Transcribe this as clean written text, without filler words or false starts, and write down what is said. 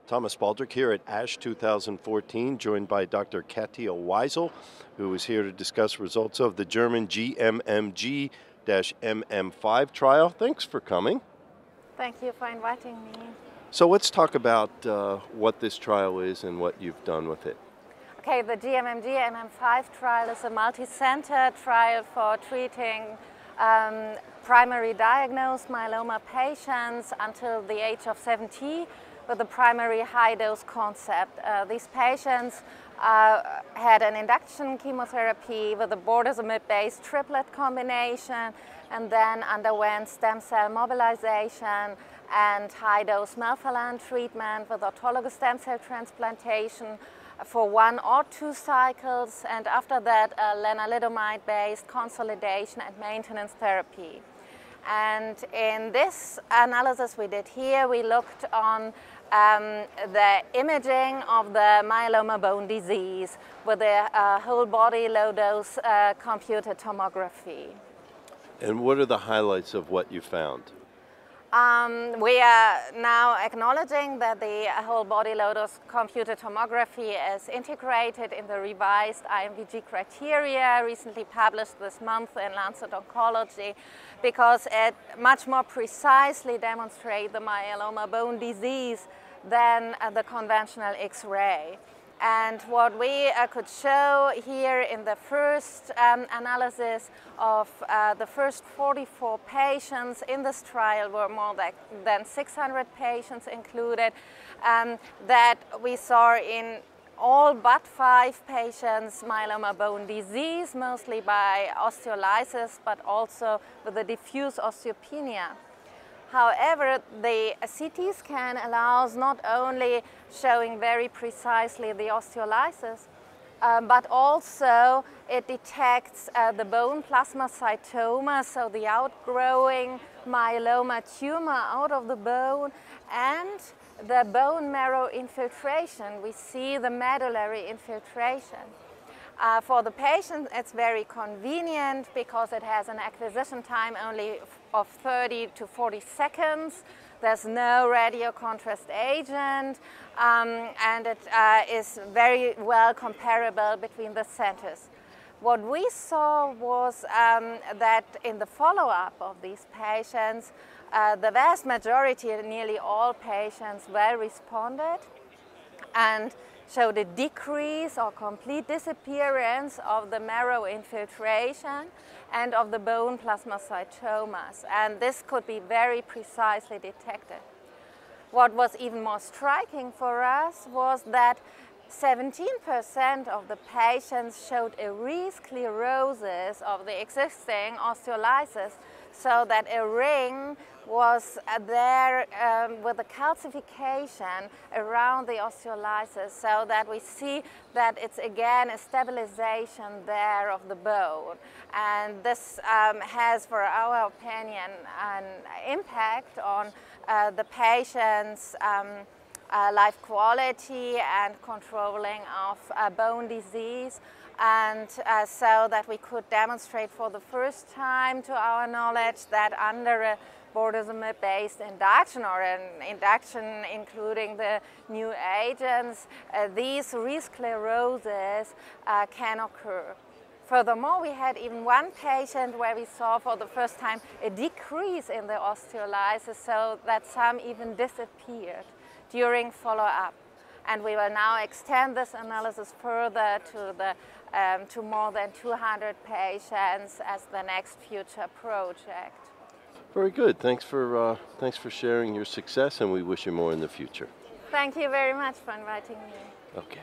Thomas Baldrick here at ASH 2014, joined by Dr. Katja Weisel, who is here to discuss results of the German GMMG-MM5 trial. Thanks for coming. Thank you for inviting me. So let's talk about what this trial is and what you've done with it. Okay, the GMMG-MM5 trial is a multi-center trial for treating primary diagnosed myeloma patients until the age of 70 with the primary high-dose concept. These patients had an induction chemotherapy with a bortezomib-based triplet combination and then underwent stem cell mobilization and high-dose melphalan treatment with autologous stem cell transplantation for 1 or 2 cycles, and after that lenalidomide-based consolidation and maintenance therapy. And in this analysis we did here, we looked on the imaging of the myeloma bone disease with a whole body low-dose computed tomography. And what are the highlights of what you found? We are now acknowledging that the whole body low-dose computed tomography is integrated in the revised IMVG criteria, recently published this month in Lancet Oncology, because it much more precisely demonstrates the myeloma bone disease than the conventional X-ray. And what we could show here in the first analysis of the first 44 patients in this trial, were more than 600 patients included, that we saw in all but 5 patients myeloma bone disease, mostly by osteolysis, but also with a diffuse osteopenia. However, the CT scan allows not only showing very precisely the osteolysis, but also it detects the bone plasmacytoma, so the outgrowing myeloma tumor out of the bone, and the bone marrow infiltration. We see the medullary infiltration. For the patient, it's very convenient because it has an acquisition time only of 30 to 40 seconds. There's no radio contrast agent, and it is very well comparable between the centers. What we saw was that in the follow-up of these patients, the vast majority, nearly all patients, well responded and showed a decrease or complete disappearance of the marrow infiltration and of the bone plasmacytomas. And this could be very precisely detected. What was even more striking for us was that 17% of the patients showed a resclerosis of the existing osteolysis, so that a ring was there with a calcification around the osteolysis, so that we see that it's again a stabilization there of the bone. And this has, for our opinion, an impact on the patient's life quality and controlling of bone disease, and so that we could demonstrate for the first time, to our knowledge, that under a bortezomib-based induction, or an induction including the new agents, these rescleroses can occur. Furthermore, we had even one patient where we saw for the first time a decrease in the osteolysis, so that some even disappeared during follow-up. And we will now extend this analysis further to more than 200 patients as the next future project. Very good. Thanks for sharing your success, and we wish you more in the future. Thank you very much for inviting me. Okay.